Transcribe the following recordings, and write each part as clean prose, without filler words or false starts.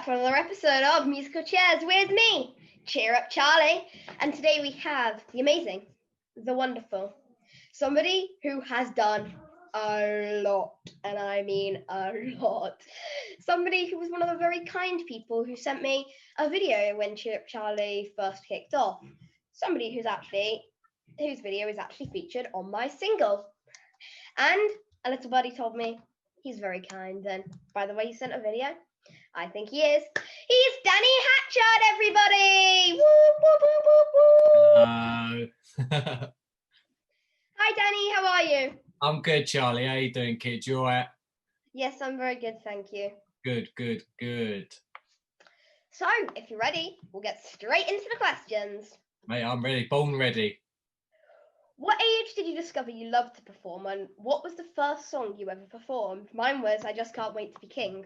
for another episode of Musical Chairs with me, CheerUpCharlie. And today we have the amazing, the wonderful, somebody who has done a lot, and I mean a lot. Somebody who was one of the very kind people who sent me a video when CheerUpCharlie first kicked off. Somebody whose video is actually featured on my single. And a little buddy told me he's very kind, and by the way he sent a video, I think he is. He's Danny Hatchard, everybody! Woo, woo, woo, woo, woo. Hello. Hi, Danny. How are you? I'm good, Charlie. How you doing, kid? You all right? Yes, I'm very good, thank you. Good, good, good. So, if you're ready, we'll get straight into the questions. Mate, I'm ready. Born ready. What age did you discover you loved to perform, and what was the first song you ever performed? Mine was I Just Can't Wait to Be King.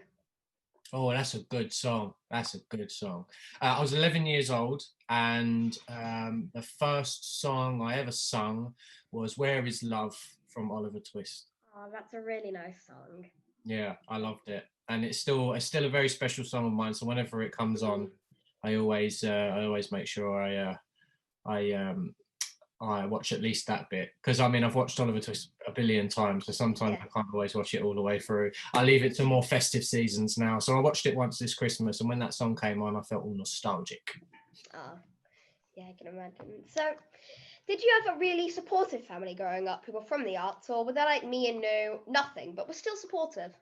Oh, that's a good song. That's a good song. I was 11 years old, and the first song I ever sung was Where Is Love from Oliver Twist. Oh, that's a really nice song. Yeah, I loved it. And it's still a very special song of mine. So whenever it comes on, I always make sure I watch at least that bit, because I mean I've watched Oliver Twist a billion times, so sometimes I can't always watch it all the way through. I leave it to more festive seasons now. So I watched it once this Christmas, and when that song came on, I felt all nostalgic. Oh, yeah, I can imagine. So, did you have a really supportive family growing up who were from the arts, or were they like me and knew nothing but were still supportive?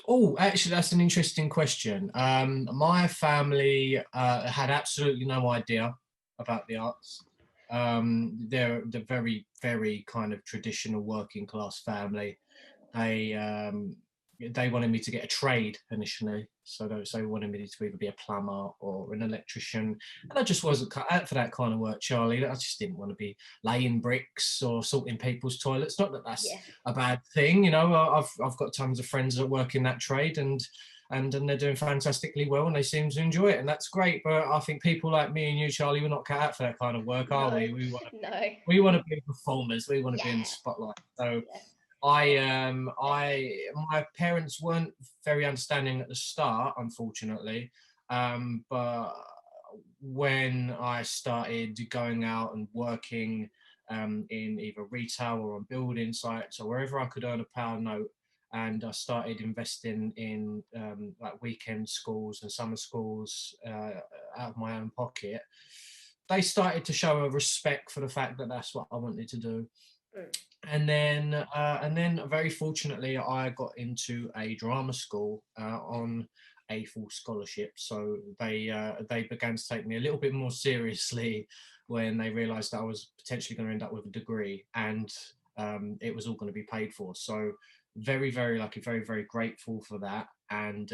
Oh, actually, that's an interesting question. My family had absolutely no idea about the arts. They're the very, very kind of traditional working class family. They wanted me to get a trade initially, so they wanted me to either be a plumber or an electrician, and I just wasn't cut out for that kind of work, Charlie. I just didn't want to be laying bricks or sorting people's toilets. Not that that's a bad thing, you know. I've got tons of friends that work in that trade, and they're doing fantastically well, and they seem to enjoy it, and that's great. But I think people like me and you, Charlie, we're not cut out for that kind of work, are we? We want to be performers. We want to be in the spotlight. So my parents weren't very understanding at the start, unfortunately. But when I started going out and working in either retail or on building sites or wherever I could earn a pound note, and I started investing in like weekend schools and summer schools out of my own pocket, they started to show a respect for the fact that that's what I wanted to do. And then very fortunately, I got into a drama school on a full scholarship. So they began to take me a little bit more seriously when they realised that I was potentially going to end up with a degree, and it was all going to be paid for. So very, very lucky, very, very grateful for that. And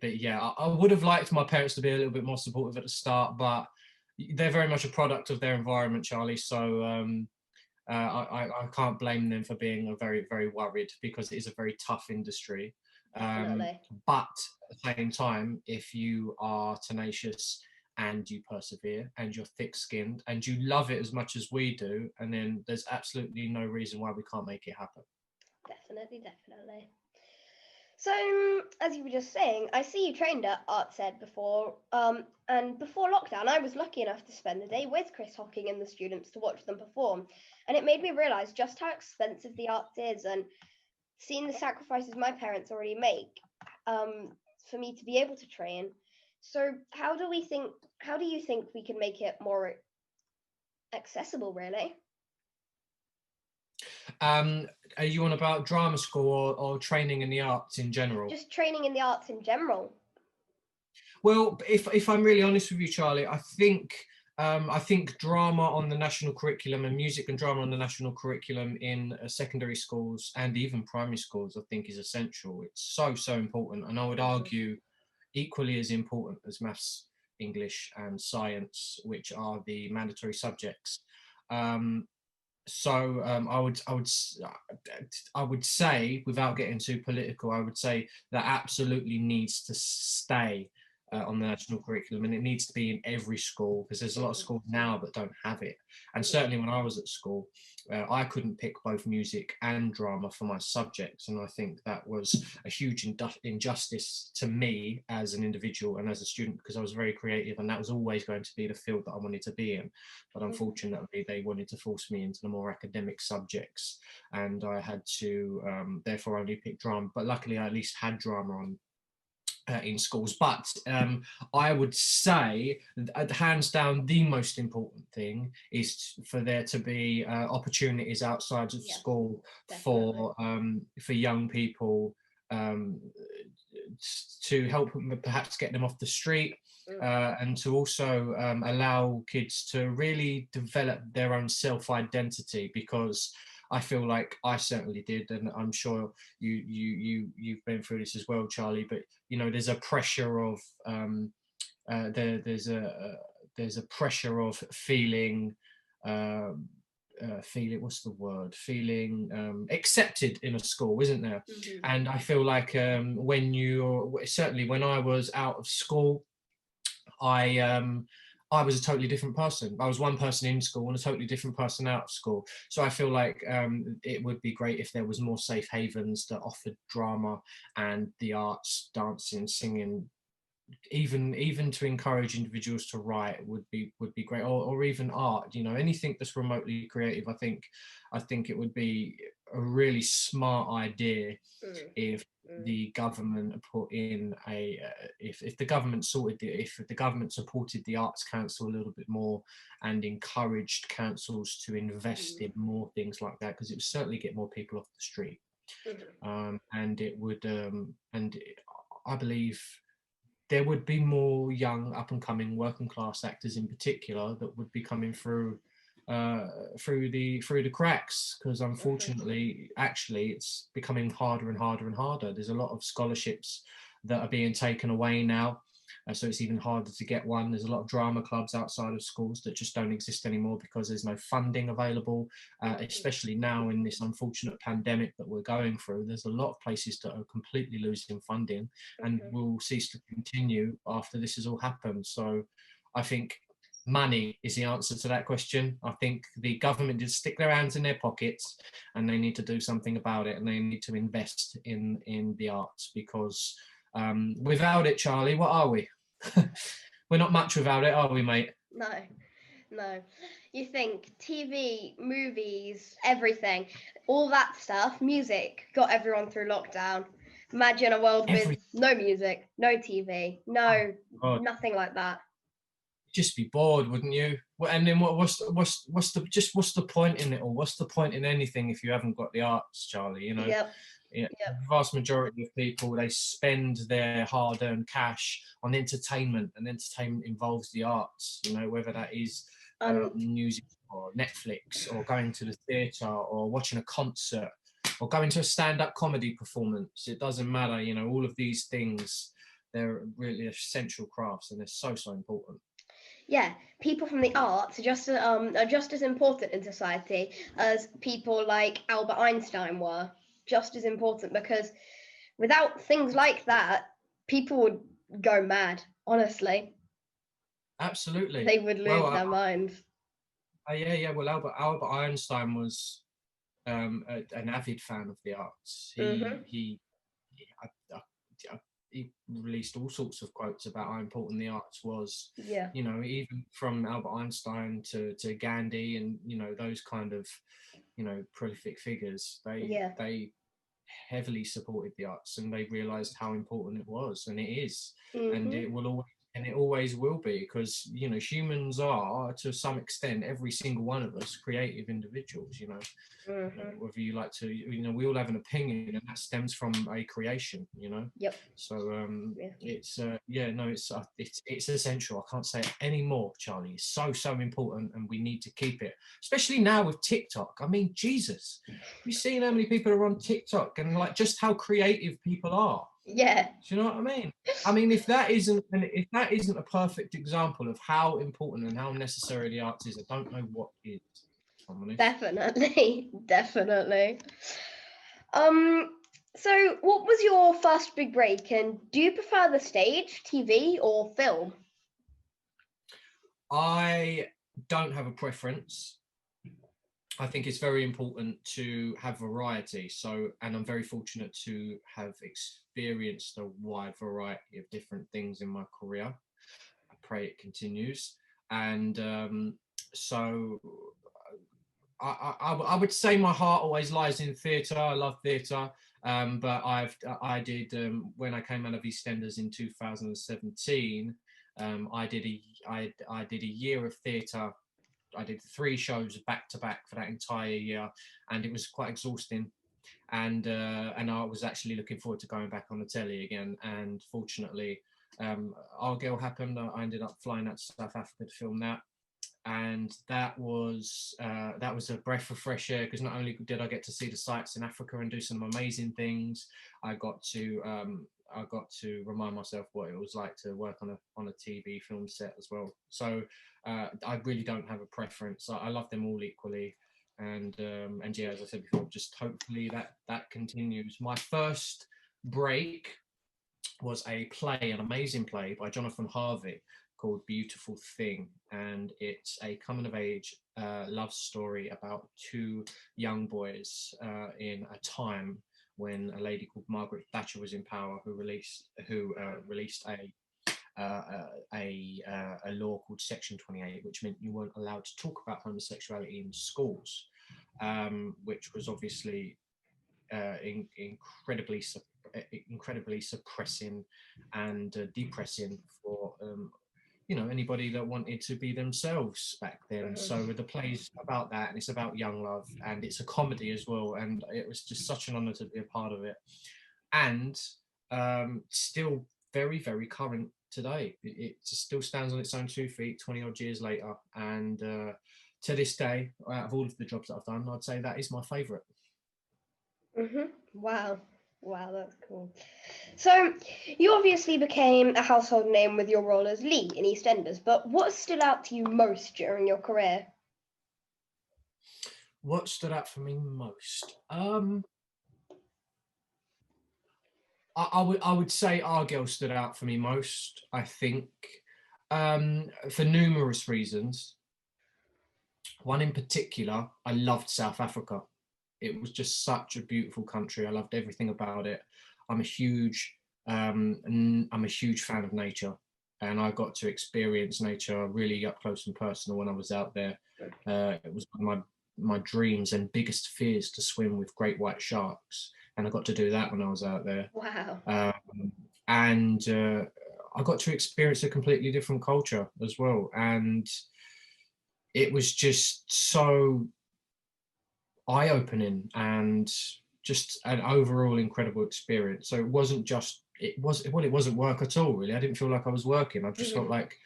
but yeah, I would have liked my parents to be a little bit more supportive at the start, but they're very much a product of their environment, Charlie. So I can't blame them for being very, very worried, because it is a very tough industry. But at the same time, if you are tenacious and you persevere and you're thick-skinned and you love it as much as we do, and then there's absolutely no reason why we can't make it happen. Definitely. So, as you were just saying, I see you trained at ArtsEd before, and before lockdown, I was lucky enough to spend the day with Chris Hocking and the students to watch them perform, and it made me realise just how expensive the arts is, and seeing the sacrifices my parents already make for me to be able to train. So, how do you think we can make it more accessible, really? Are you on about drama school or training in the arts in general? Just training in the arts in general. Well, if I'm really honest with you, Charlie, I think drama on the national curriculum and music and drama on the national curriculum in secondary schools and even primary schools, I think, is essential. It's so important, and I would argue equally as important as maths, English, and science, which are the mandatory subjects. So I would say, without getting too political, I would say that absolutely needs to stay on the national curriculum, and it needs to be in every school, because there's a lot of schools now that don't have it. And certainly when I was at school, I couldn't pick both music and drama for my subjects, and I think that was a huge injustice to me as an individual and as a student, because I was very creative and that was always going to be the field that I wanted to be in. But unfortunately they wanted to force me into the more academic subjects, and I had to therefore only pick drama. But luckily I at least had drama on in schools. But I would say hands down the most important thing is for there to be opportunities outside of school for young people, to help them, perhaps get them off the street, and to also allow kids to really develop their own self-identity, because I feel like I certainly did, and I'm sure you've been through this as well, Charlie. But you know, there's a pressure of there's a pressure of feeling what's the word? Feeling accepted in a school, isn't there? And I feel like when I was out of school, I was a totally different person. I was one person in school and a totally different person out of school. So I feel like it would be great if there was more safe havens that offered drama and the arts, dancing, singing, even to encourage individuals to write would be great, or even art, you know, anything that's remotely creative. I think it would be a really smart idea if the government put in if the government supported the Arts Council a little bit more and encouraged councils to invest in more things like that, because it would certainly get more people off the street. And it would I believe there would be more young up and coming working class actors in particular that would be coming through the cracks, because unfortunately actually it's becoming harder and harder and harder. There's a lot of scholarships that are being taken away now, so it's even harder to get one. There's a lot of drama clubs outside of schools that just don't exist anymore because there's no funding available, especially now in this unfortunate pandemic that we're going through. There's a lot of places that are completely losing funding and will cease to continue after this has all happened. So I think money is the answer to that question. I think the government just stick their hands in their pockets and they need to do something about it, and they need to invest in the arts, because without it, Charlie, what are we? We're not much without it, are we, mate? No. You think TV, movies, everything, all that stuff, music got everyone through lockdown. Imagine a world with no music, no TV, nothing like that. Just be bored, wouldn't you? And then what's the point in it all? What's the point in anything if you haven't got the arts, Charlie? You know. The vast majority of people, they spend their hard-earned cash on entertainment, and entertainment involves the arts, you know, whether that is music or Netflix or going to the theatre or watching a concert or going to a stand-up comedy performance. It doesn't matter, you know, all of these things, they're really essential crafts, and they're so important. Yeah, people from the arts are just as important in society as people like Albert Einstein were. Just as important, because without things like that, people would go mad, honestly. Absolutely. They would lose their minds. Well, Albert Einstein was an avid fan of the arts. He released all sorts of quotes about how important the arts was. You know, even from Albert Einstein to Gandhi, and you know, those kind of, you know, prolific figures. They heavily supported the arts, and they realized how important it was, and it is, and it always will be, because you know, humans are, to some extent, every single one of us, creative individuals, you know. Whether you like to, you know, we all have an opinion, and that stems from a creation, you know. So it's it's essential. I can't say it anymore, Charlie. It's so important, and we need to keep it, especially now with TikTok. I mean, Jesus, you've seen how many people are on TikTok, and like just how creative people are. Do you know what I mean? I mean, if that isn't a perfect example of how important and how necessary the arts is, I don't know what is. Definitely. So, what was your first big break, and do you prefer the stage, TV, or film? I don't have a preference. I think it's very important to have variety. So, and I'm very fortunate to have experienced a wide variety of different things in my career. I pray it continues. And so I would say my heart always lies in theatre. I love theatre. But I did when I came out of EastEnders in 2017. I did a year of theatre. I did 3 shows back to back for that entire year, and it was quite exhausting. And I was actually looking forward to going back on the telly again. And fortunately, Our Girl happened. I ended up flying out to South Africa to film that, and that was a breath of fresh air, because not only did I get to see the sights in Africa and do some amazing things, I got to remind myself what it was like to work on a TV film set as well. So I really don't have a preference. I love them all equally, and yeah, as I said before, just hopefully that continues. My first break was a play, an amazing play by Jonathan Harvey called Beautiful Thing, and it's a coming of age love story about 2 young boys in a time when a lady called Margaret Thatcher was in power, who released a law called Section 28, which meant you weren't allowed to talk about homosexuality in schools, which was obviously incredibly suppressing and depressing for anybody that wanted to be themselves back then. So the play's about that, and it's about young love, and it's a comedy as well, and it was just such an honor to be a part of it, and still very, very current today. It still stands on its own 2 feet 20 odd years later, and to this day, out of all of the jobs that I've done, I'd say that is my favorite. Wow, that's cool. So, you obviously became a household name with your role as Lee in EastEnders, but what stood out to you most during your career? What stood out for me most? I would say Our Girl stood out for me most, I think, for numerous reasons. One in particular, I loved South Africa. It was just such a beautiful country. I loved everything about it. I'm a huge fan of nature, and I got to experience nature really up close and personal when I was out there. It was one of my dreams and biggest fears to swim with great white sharks, and I got to do that when I was out there. Wow. And I got to experience a completely different culture as well, and it was just so eye-opening and just an overall incredible experience. So it wasn't work at all, really. I didn't feel like I was working. I just felt like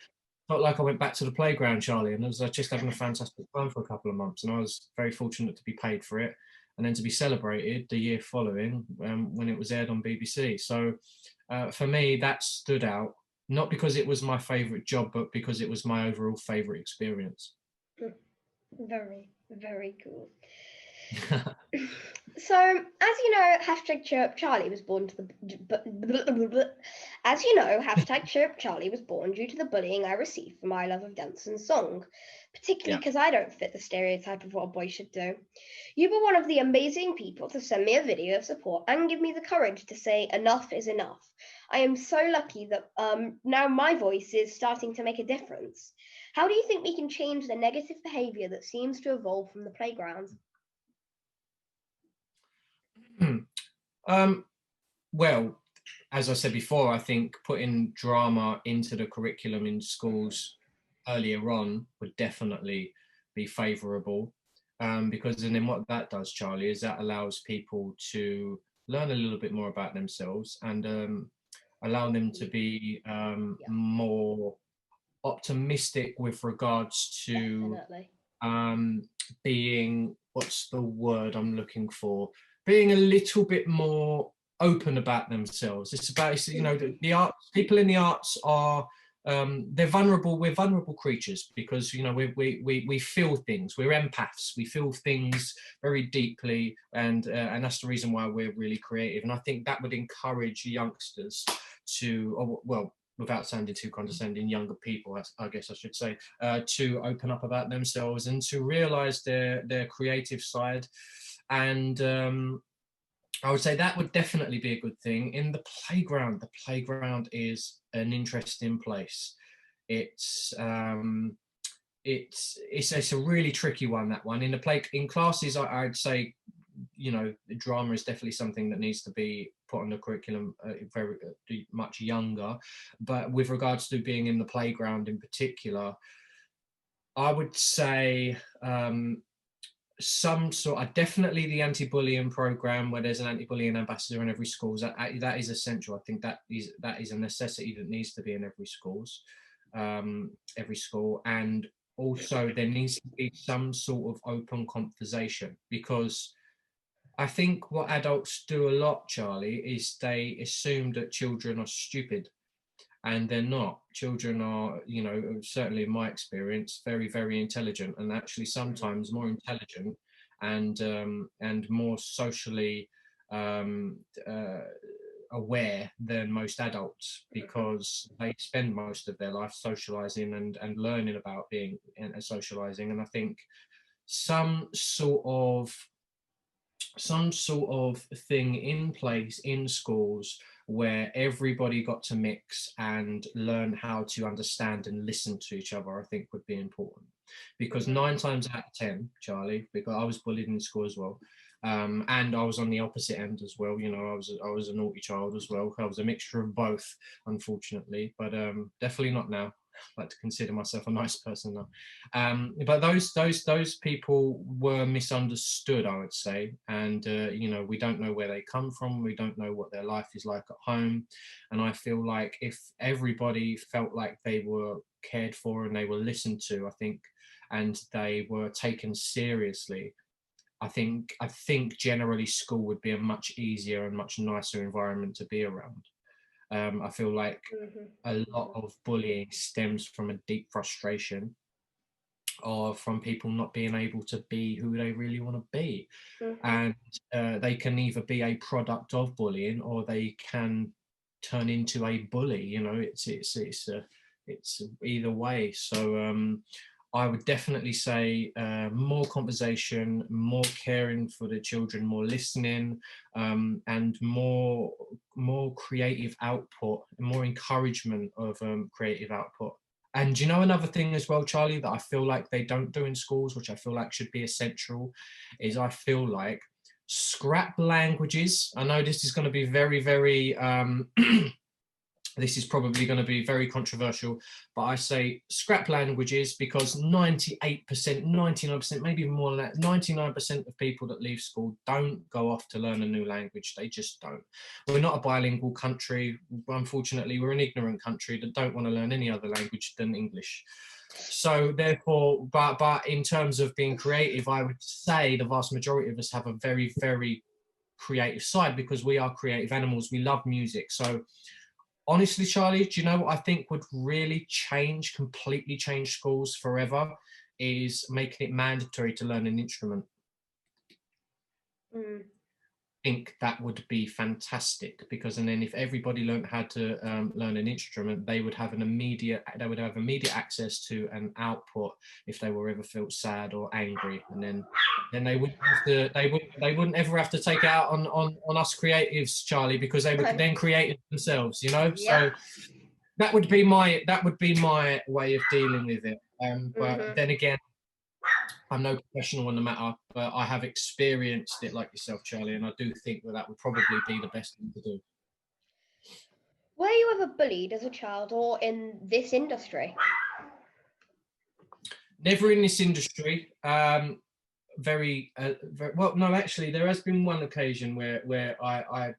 I went back to the playground, Charlie, and I was just having a fantastic time for a couple of months, and I was very fortunate to be paid for it, and then to be celebrated the year following when it was aired on BBC. So for me, that stood out, not because it was my favourite job, but because it was my overall favourite experience. Very, very cool. So, as you know, #CheerUpCharlie was born to the. As you know, #CheerUpCharlie was born due to the bullying I received for my love of dance and song, particularly because I don't fit the stereotype of what a boy should do. You were one of the amazing people to send me a video of support and give me the courage to say enough is enough. I am so lucky that now my voice is starting to make a difference. How do you think we can change the negative behaviour that seems to evolve from the playground? Well, as I said before, I think putting drama into the curriculum in schools earlier on would definitely be favourable, because then what that does, Charlie, is that allows people to learn a little bit more about themselves and allow them to be more optimistic with regards to being, what's the word I'm looking for? Being a little bit more open about themselves. It's about, the arts, people in the arts are they're vulnerable. We're vulnerable creatures because, you know, we feel things. We're empaths. We feel things very deeply, and that's the reason why we're really creative. And I think that would encourage youngsters to, or, well, without sounding too condescending, younger people, I guess I should say, to open up about themselves and to realise their creative side. And I would say that would definitely be a good thing. In the playground is an interesting place. It's a really tricky one, that one. In classes, I'd say, you know, drama is definitely something that needs to be put on the curriculum very much younger. But with regards to being in the playground in particular, I would say some sort, definitely the anti-bullying program, where there's an anti-bullying ambassador in every school. That is essential. I think that is a necessity that needs to be in every school. And also there needs to be some sort of open conversation, because I think what adults do a lot, Charlie, is they assume that children are stupid, and they're not. Children are, you know, certainly in my experience, very, very intelligent, and actually sometimes more intelligent and more socially aware than most adults, because they spend most of their life socializing and learning about being and socializing. And I think some sort of thing in place in schools where everybody got to mix and learn how to understand and listen to each other, I think would be important. Because 9 times out of 10, Charlie, because I was bullied in school as well, and I was on the opposite end as well. You know, I was a naughty child as well. I was a mixture of both, unfortunately, but definitely not now. I like to consider myself a nice person now. But those people were misunderstood, I would say. And, you know, we don't know where they come from. We don't know what their life is like at home. And I feel like if everybody felt like they were cared for and they were listened to, I think, and they were taken seriously, I think generally school would be a much easier and much nicer environment to be around. I feel like a lot of bullying stems from a deep frustration, or from people not being able to be who they really want to be. And they can either be a product of bullying, or they can turn into a bully. You know, it's either way. So I would definitely say more conversation, more caring for the children, more listening, and more creative output, more encouragement of creative output. And you know, another thing as well, Charlie, that I feel like they don't do in schools, which I feel like should be essential, is I feel like scrap languages. I know this is going to be very, very this is probably going to be very controversial, but I say scrap languages because 98%, 99%, maybe even more than that, 99% of people that leave school don't go off to learn a new language. They just don't. We're not a bilingual country. Unfortunately, we're an ignorant country that don't want to learn any other language than English. So therefore, but in terms of being creative, I would say the vast majority of us have a very, very creative side, because we are creative animals. We love music. So honestly, Charlie, do you know what I think would really completely change schools forever, is making it mandatory to learn an instrument. I think that would be fantastic, because and then if everybody learned how to learn an instrument, they would have immediate access to an output if they were ever felt sad or angry, and then they wouldn't have to they wouldn't ever have to take it out on us creatives, Charlie, because they would then create it themselves, you know. Yeah. So that would be my way of dealing with it. But then again, I'm no professional on the matter, but I have experienced it like yourself, Charlie, and I do think that would probably be the best thing to do. Were you ever bullied as a child, or in this industry? Never in this industry. Very well. No, actually, there has been one occasion where I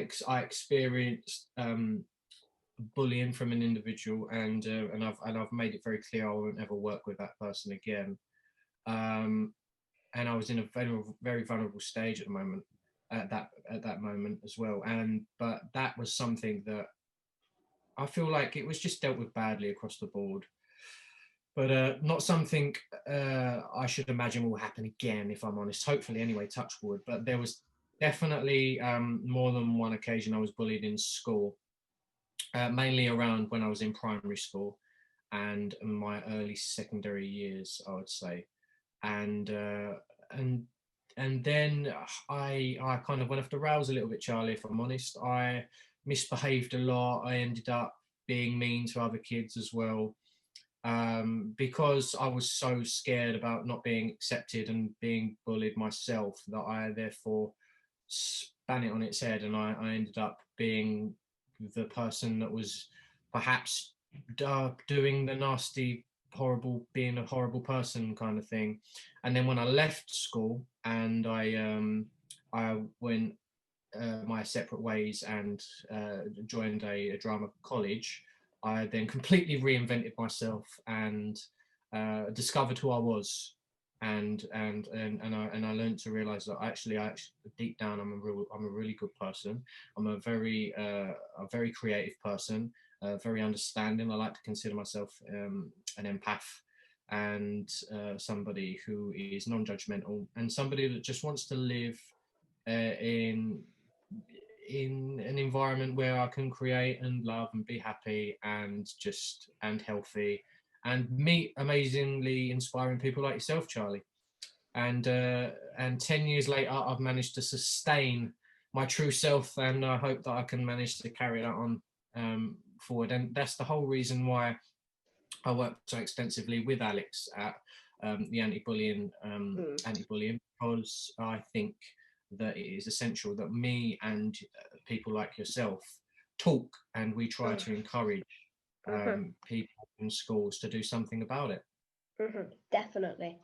experienced bullying from an individual, and I've made it very clear I won't ever work with that person again. And I was in a very vulnerable stage at the moment, at that moment as well. But that was something that I feel like it was just dealt with badly across the board. But not something I should imagine will happen again, if I'm honest. Hopefully, anyway, touch wood. But there was definitely more than one occasion I was bullied in school, mainly around when I was in primary school and my early secondary years, I would say. And then I kind of went off the rails a little bit, Charlie, if I'm honest. I misbehaved a lot. I ended up being mean to other kids as well. Because I was so scared about not being accepted and being bullied myself, that I therefore span it on its head, and I ended up being the person that was perhaps doing the nasty, horrible, being a horrible person kind of thing. And then when I left school and I went my separate ways and joined a drama college, I then completely reinvented myself and discovered who I was, and I learned to realize that actually deep down I'm a really good person. I'm a very creative person, very understanding. I like to consider myself an empath, and somebody who is non-judgmental, and somebody that just wants to live in an environment where I can create and love and be happy and healthy and meet amazingly inspiring people like yourself, Charlie. And 10 years later, I've managed to sustain my true self, and I hope that I can manage to carry that on forward. And that's the whole reason why I work so extensively with Alex at the anti-bullying, because I think that it is essential that me and people like yourself talk, and we try to encourage people in schools to do something about it. Definitely.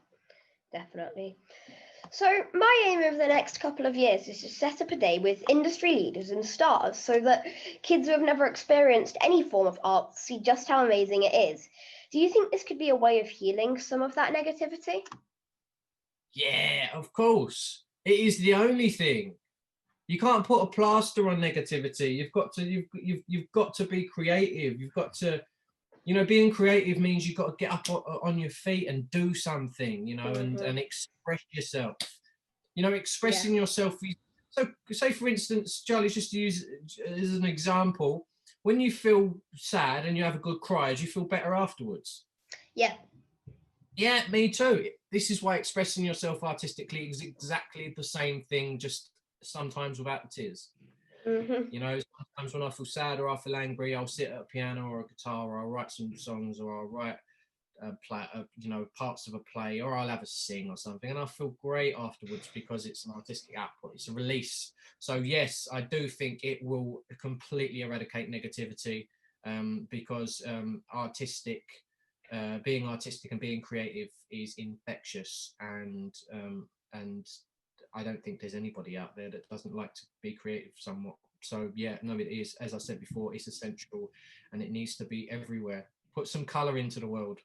So my aim over the next couple of years is to set up a day with industry leaders and stars, so that kids who have never experienced any form of art see just how amazing it is. Do you think this could be a way of healing some of that negativity? Yeah, of course. It is the only thing. You can't put a plaster on negativity. You've got to be creative. You've got to, being creative means you've got to get up on your feet and do something, and express yourself. Expressing yourself. So, say for instance, Charlie, just to use as an example, when you feel sad and you have a good cry, do you feel better afterwards? Yeah. Yeah, me too. This is why expressing yourself artistically is exactly the same thing, just sometimes without the tears. Sometimes when I feel sad or I feel angry, I'll sit at a piano or a guitar, or I'll write some songs, or I'll write parts of a play, or I'll have a sing or something, and I feel great afterwards because it's an artistic output, it's a release. So yes, I do think it will completely eradicate negativity, because being artistic and being creative is infectious, and I don't think there's anybody out there that doesn't like to be creative somewhat. So yeah, no, it is, as I said before, it's essential, and it needs to be everywhere. Put some colour into the world.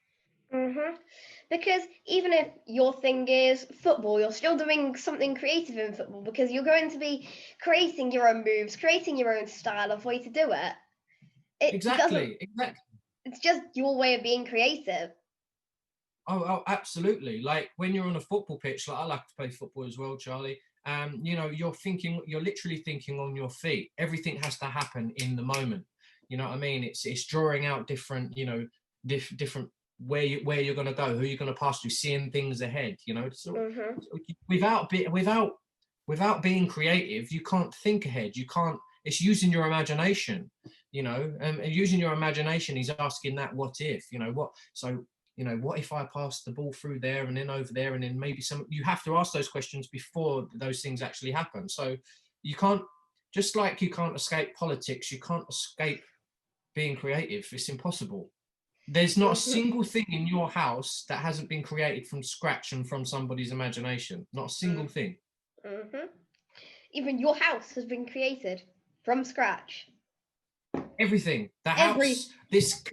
Because even if your thing is football, you're still doing something creative in football, because you're going to be creating your own moves, creating your own style of way to do it. Exactly. It's just your way of being creative. Oh, absolutely. Like when you're on a football pitch, like I like to play football as well, Charlie. You're literally thinking on your feet. Everything has to happen in the moment. You know what I mean? It's drawing out different, different where you're going to go, who you're going to pass to, seeing things ahead. So without being creative, you can't think ahead. You can't. It's using your imagination. And using your imagination is asking that what if. What if I pass the ball through there and then over there, and then maybe you have to ask those questions before those things actually happen. So you can't, just like you can't escape politics, you can't escape being creative. It's impossible. There's not a single thing in your house that hasn't been created from scratch and from somebody's imagination. Not a single thing. Even your house has been created from scratch. Everything. The house, this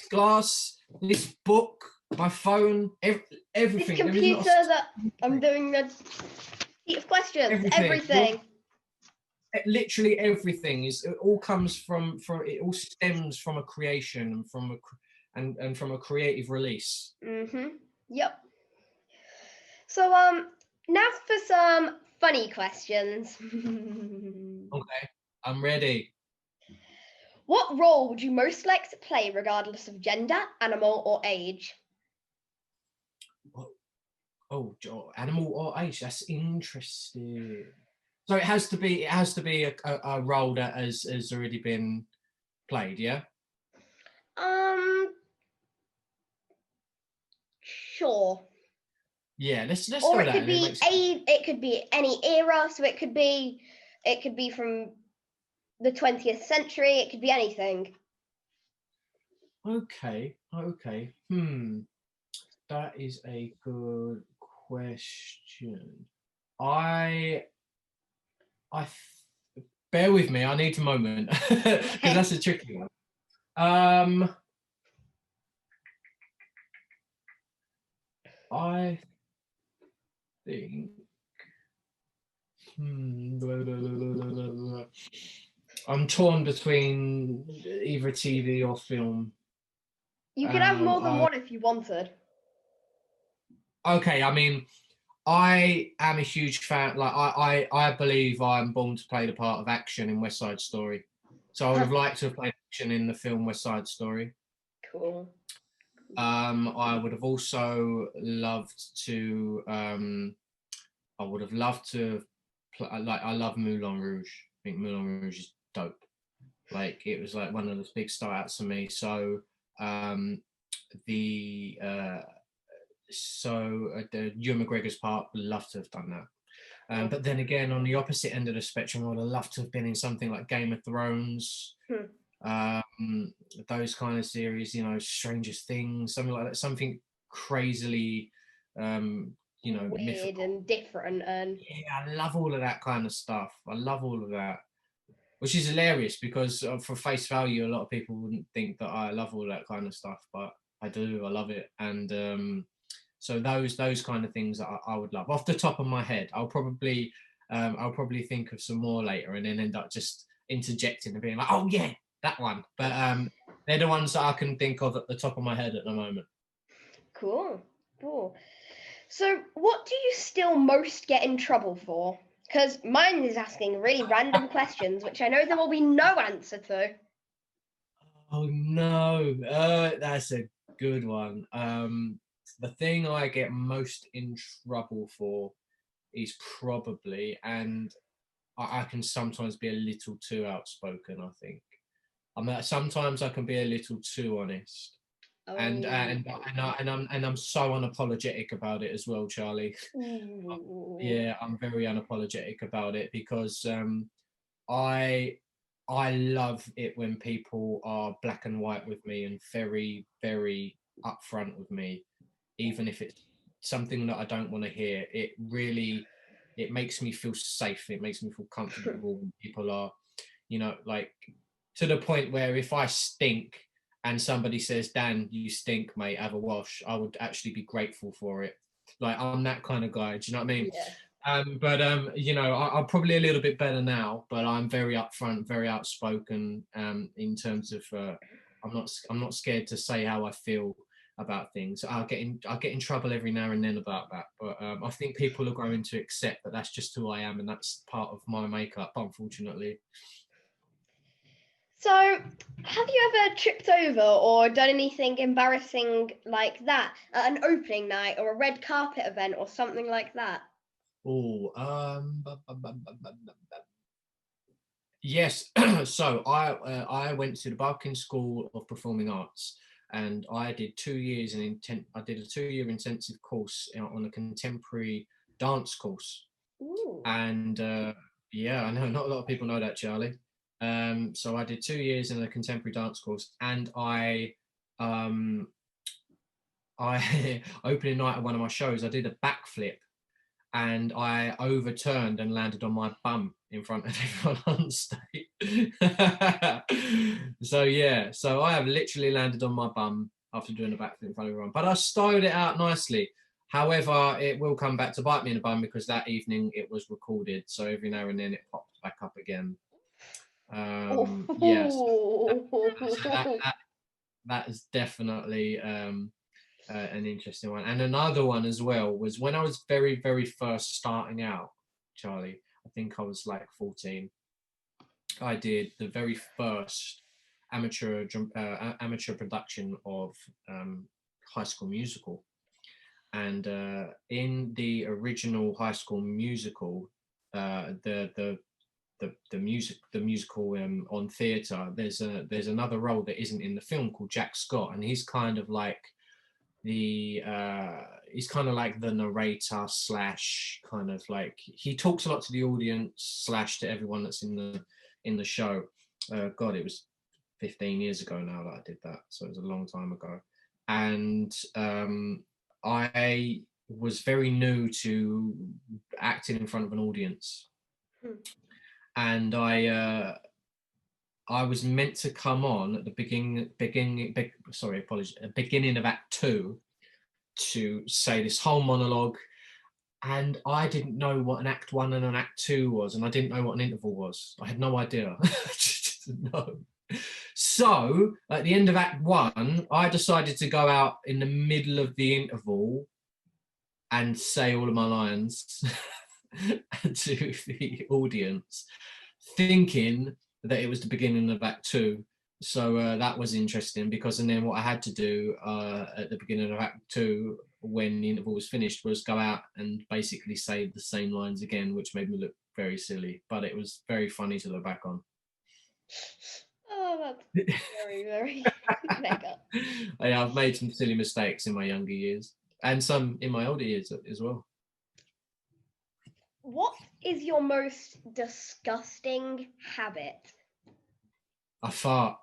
glass, this book, my phone, everything. This computer that I'm doing the sheet of questions, everything. literally everything is. It all comes from. It all stems from a creation and and from a creative release. Yep. So now for some funny questions. Okay, I'm ready. What role would you most like to play, regardless of gender, animal, or age? Oh, animal or age? That's interesting. So it has to be. It has to be a role that has already been played. Yeah. Sure. Yeah. Let's Or go it that. could And it be makes. it could be any era, so it could be from the 20th century, it could be anything. Okay. Okay. That is a good question. I bear with me. I need a moment because that's a tricky one. I think. I'm torn between either TV or film. You could have more than one if you wanted. Okay, I mean, I am a huge fan. Like, I believe I'm born to play the part of action in West Side Story. So I would have liked to have played action in the film West Side Story. Cool. I would have also loved to. I would have loved to. I love Moulin Rouge. I think Moulin Rouge is dope. Like, it was like one of the big starouts for me. So the Ewan McGregor's part, would love to have done that. But then again, on the opposite end of the spectrum, I would have loved to have been in something like Game of Thrones, those kind of series, Stranger Things, something like that, something crazily, weird mythical and different. And yeah, I love all of that kind of stuff. I love all of that, which is hilarious because for face value, a lot of people wouldn't think that I love all that kind of stuff, but I do. I love it, and so those kind of things I would love. Off the top of my head, I'll probably think of some more later, and then end up just interjecting and being like, "Oh yeah, that one." But they're the ones that I can think of at the top of my head at the moment. Cool. So, what do you still most get in trouble for? Because mine is asking really random questions, which I know there will be no answer to. Oh no, that's a good one. The thing I get most in trouble for is probably, and I can sometimes be a little too outspoken. I think sometimes I can be a little too honest, and I'm so unapologetic about it as well, Charlie. Yeah, I'm very unapologetic about it because I love it when people are black and white with me and very, very upfront with me, even if it's something that I don't want to hear. It makes me feel safe. It makes me feel comfortable when people are, like, to the point where if I stink and somebody says, "Dan, you stink, mate, have a wash," I would actually be grateful for it. Like, I'm that kind of guy. Do you know what I mean? Yeah. I'm probably a little bit better now, but I'm very upfront, very outspoken, in terms of I'm not scared to say how I feel about things. I'll get in trouble every now and then about that, but I think people are growing to accept that that's just who I am, and that's part of my makeup, unfortunately. So, have you ever tripped over or done anything embarrassing like that at an opening night or a red carpet event or something like that? Oh, yes. So I went to the Barking School of Performing Arts, and I did 2 years I did a 2-year intensive course on a contemporary dance course. Ooh. And yeah, I know not a lot of people know that, Charlie. So I did 2 years in a contemporary dance course, and I opening night at one of my shows, I did a backflip, and I overturned and landed on my bum in front of everyone on stage. So yeah, so I have literally landed on my bum after doing a backflip in front of everyone, but I styled it out nicely. However, it will come back to bite me in the bum because that evening it was recorded. So every now and then it pops back up again. Yes. That is definitely an interesting one. And another one as well was when I was very, very first starting out, Charlie. I think I was like 14. I did the very first amateur production of High School Musical, and in the original High School Musical, the musical on theatre, there's another role that isn't in the film called Jack Scott, and he's kind of like the narrator slash kind of like, he talks a lot to the audience slash to everyone that's in the show. God, it was 15 years ago now that I did that, so it was a long time ago. And I was very new to acting in front of an audience. And I was meant to come on at the beginning of Act 2 to say this whole monologue, and I didn't know what an Act 1 and an Act 2 was, and I didn't know what an interval was. I had no idea. I just didn't know. So at the end of Act 1, I decided to go out in the middle of the interval and say all of my lines to the audience, thinking that it was the beginning of Act 2. So that was interesting, because and then what I had to do at the beginning of Act 2, when the interval was finished, was go out and basically say the same lines again, which made me look very silly, but it was very funny to look back on. Oh, that's very, very mega. I've made some silly mistakes in my younger years, and some in my older years as well. What is your most disgusting habit? I fart.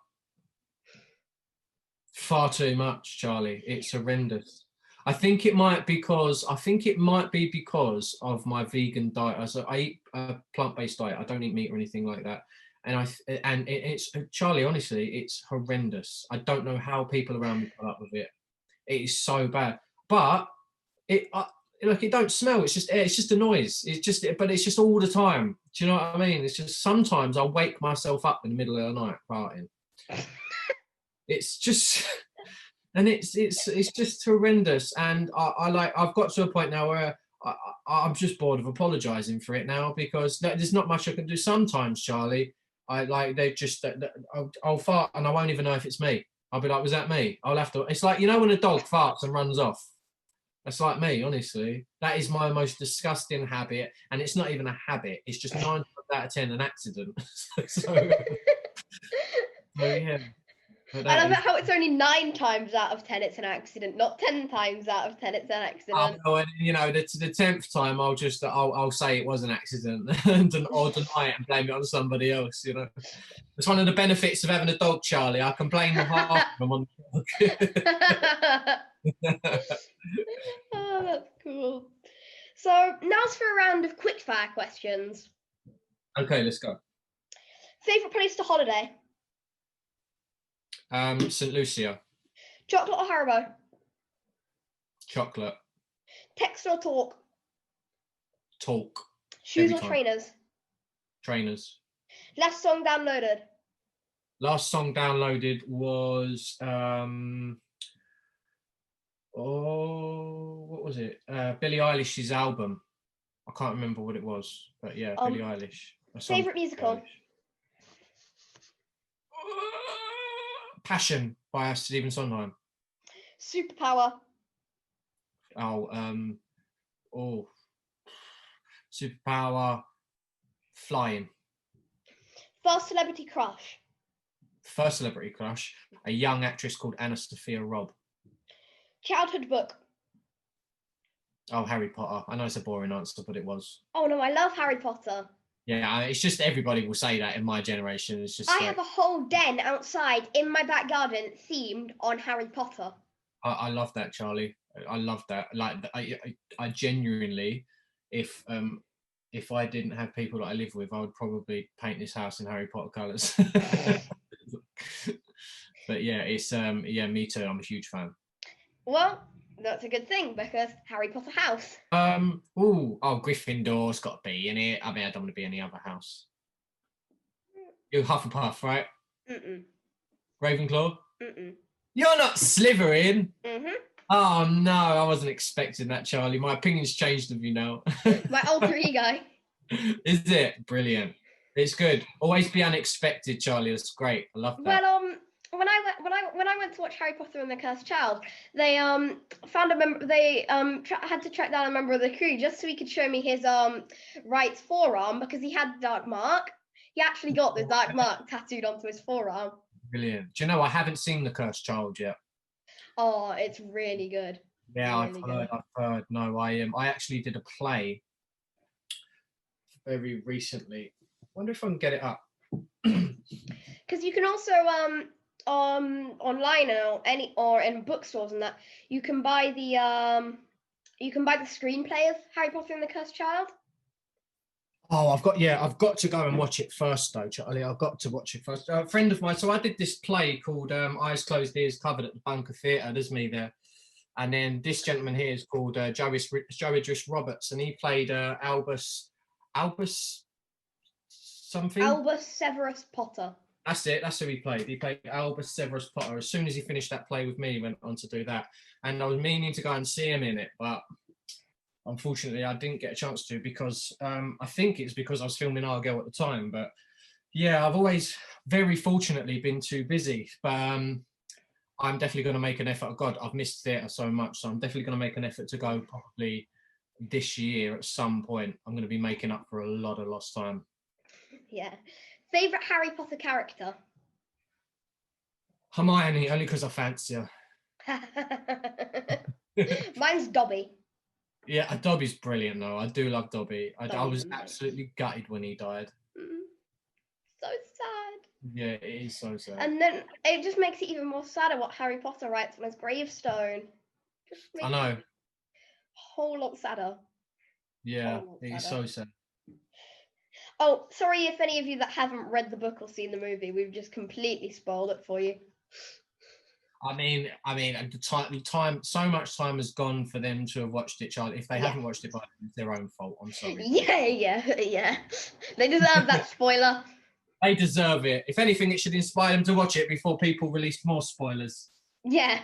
Far too much, Charlie. It's horrendous. I think it might be because of my vegan diet. So I eat a plant-based diet. I don't eat meat or anything like that. And it's Charlie, honestly, it's horrendous. I don't know how people around me put up with it. It is so bad. But it don't smell. It's just a noise. But it's just all the time. Do you know what I mean? It's just sometimes I'll wake myself up in the middle of the night farting. It's just, and it's just horrendous. And I've got to a point now where I'm just bored of apologising for it now, because there's not much I can do. Sometimes, Charlie, I'll fart and I won't even know if it's me. I'll be like, was that me? I'll have to. It's like, you know, when a dog farts and runs off. That's like me, honestly. That is my most disgusting habit, and it's not even a habit. It's just 9 times out of 10 an accident. so yeah. I love it how it's only 9 times out of 10 it's an accident, not 10 times out of 10 it's an accident. Oh, and, you know, the 10th time I'll say it was an accident and or deny it and blame it on somebody else. You know, it's one of the benefits of having a dog, Charlie. I can blame half of them on the dog. Oh, that's cool. So now's for a round of quickfire questions. Okay, let's go. Favourite place to holiday? St. Lucia. Chocolate or Haribo? Chocolate. Text or talk? Talk. Shoes or trainers? Trainers. Last song downloaded? Last song downloaded was what was it? Billie Eilish's album. I can't remember what it was, but yeah, Billie Eilish. Favourite musical? Passion by Stephen Sondheim. Superpower? Superpower, flying. First celebrity crush? First celebrity crush, a young actress called Anna Sophia Robb. Childhood book? Oh, Harry Potter. I know it's a boring answer, but it was. Oh no, I love Harry Potter. Yeah, it's just everybody will say that in my generation. It's just. I have a whole den outside in my back garden themed on Harry Potter. I love that, Charlie. I love that. Like, I genuinely, if I didn't have people that I live with, I would probably paint this house in Harry Potter colours. But yeah, it's me too. I'm a huge fan. Well, That's a good thing because Harry Potter house. Gryffindor's got to be in it. I mean, I don't want to be in any other house. You Hufflepuff, right? Mm-mm. Ravenclaw? Mm-mm. You're not Slytherin? Mm-hmm. Oh, no, I wasn't expecting that, Charlie. My opinion's changed of you now. My alter ego. Is it? Brilliant. It's good. Always be unexpected, Charlie. That's great. I love that. Well, when I went to watch Harry Potter and the Cursed Child, they found a member. They had to track down a member of the crew just so he could show me his right forearm because he had the dark mark. He actually got the dark mark tattooed onto his forearm. Brilliant. Do you know, I haven't seen The Cursed Child yet. Oh, it's really good. Yeah, Really I've heard. No, I actually did a play very recently. I wonder if I can get it up. Because you can also online or in bookstores and that you can buy the screenplay of Harry Potter and the Cursed Child. Oh, I've got to go and watch it first, though, Charlie. I've got to watch it first. A friend of mine, so I did this play called Eyes Closed, Ears Covered at the Bunker Theatre. There's me there. And then this gentleman here is called Joe Idris Roberts, and he played Albus something? Albus Severus Potter. That's it. That's who he played. He played Albus Severus Potter. As soon as he finished that play with me, he went on to do that. And I was meaning to go and see him in it, but unfortunately, I didn't get a chance to because I think it's because I was filming Our Girl at the time. But yeah, I've always very fortunately been too busy. But I'm definitely going to make an effort. God, I've missed theatre so much, so I'm definitely going to make an effort to go probably this year at some point. I'm going to be making up for a lot of lost time. Yeah. Favorite Harry Potter character? Hermione, only because I fancy her. Mine's Dobby. Yeah, Dobby's brilliant though. I do love Dobby. I was absolutely gutted when he died. So sad. Yeah, it is so sad. And then it just makes it even more sadder what Harry Potter writes on his gravestone. I know. A whole lot sadder. Yeah, it's so sad. Oh, sorry if any of you that haven't read the book or seen the movie, we've just completely spoiled it for you. I mean, the time, so much time has gone for them to have watched it, Charlie. If they haven't watched it, it's their own fault. I'm sorry. Yeah. They deserve that spoiler. They deserve it. If anything, it should inspire them to watch it before people release more spoilers. Yeah.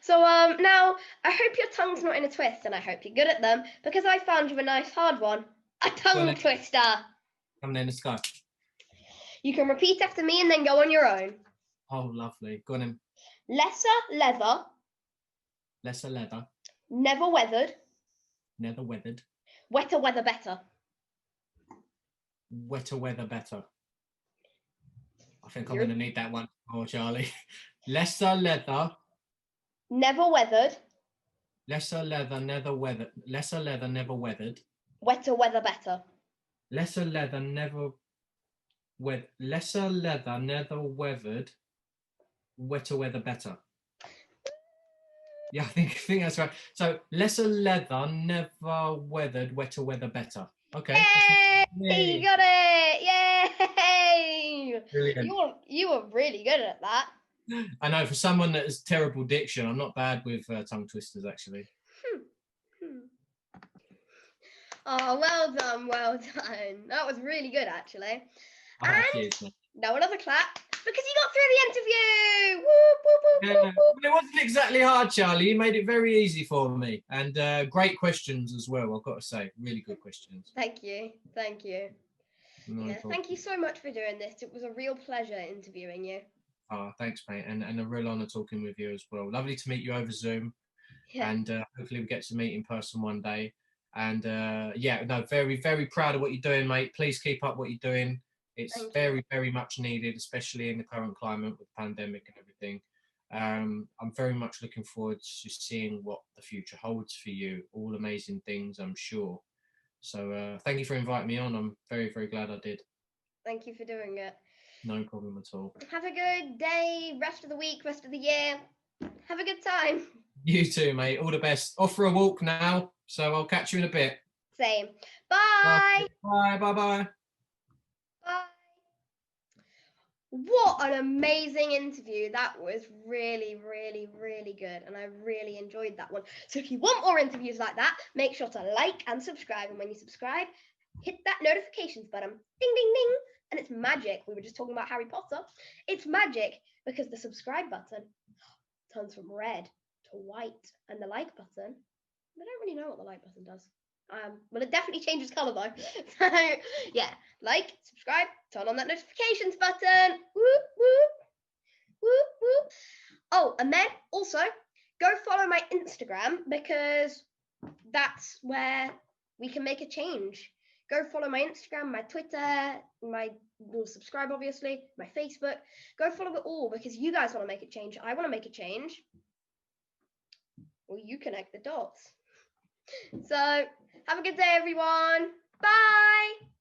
So now I hope your tongue's not in a twist, and I hope you're good at them because I found you a nice hard one. A tongue twister. Come in the sky. You can repeat after me and then go on your own. Oh, lovely. Go on in. Lesser leather. Lesser leather. Never weathered. Never weathered. Wetter weather better. Wetter weather better. I think I'm going to need that one more, Charlie. Lesser leather. Never weathered. Lesser leather, never weathered. Lesser leather, never weathered. Wetter weather better. Lesser leather, never lesser leather, never weathered. Wetter weather better. Yeah, I think that's right. So lesser leather, never weathered. Wetter weather better. Okay. Yay! You got it! Yay! Brilliant. You were really good at that. I know, for someone that has terrible diction, I'm not bad with tongue twisters, actually. Oh, well done. That was really good, actually. Now another clap, because you got through the interview! Woo. It wasn't exactly hard, Charlie. You made it very easy for me. And great questions as well, I've got to say. Really good questions. Thank you. Thank you so much for doing this. It was a real pleasure interviewing you. Oh, thanks, mate. And a real honour talking with you as well. Lovely to meet you over Zoom. Yeah. And hopefully we get to meet in person one day. And very, very proud of what you're doing, mate. Please keep up what you're doing. It's very, very much needed, especially in the current climate with the pandemic and everything. I'm very much looking forward to seeing what the future holds for you. All amazing things, I'm sure. So thank you for inviting me on. I'm very, very glad I did. Thank you for doing it. No problem at all. Have a good day, rest of the week, rest of the year. Have a good time. You too, mate. All the best. Off for a walk now, so I'll catch you in a bit. Same. Bye. Bye. Bye. What an amazing interview. That was really, really, really good. And I really enjoyed that one. So if you want more interviews like that, make sure to like and subscribe. And when you subscribe, hit that notifications button. Ding, ding, ding. And it's magic. We were just talking about Harry Potter. It's magic because the subscribe button turns from red to white. And the like button, I don't really know what the like button does. Well, it definitely changes colour though. So yeah, like, subscribe, turn on that notifications button. Whoop, whoop, whoop, whoop. Oh, and then also go follow my Instagram because that's where we can make a change. Go follow my Instagram, my Twitter, subscribe obviously, my Facebook. Go follow it all because you guys want to make a change. I want to make a change. Well, you connect the dots. So have a good day, everyone. Bye.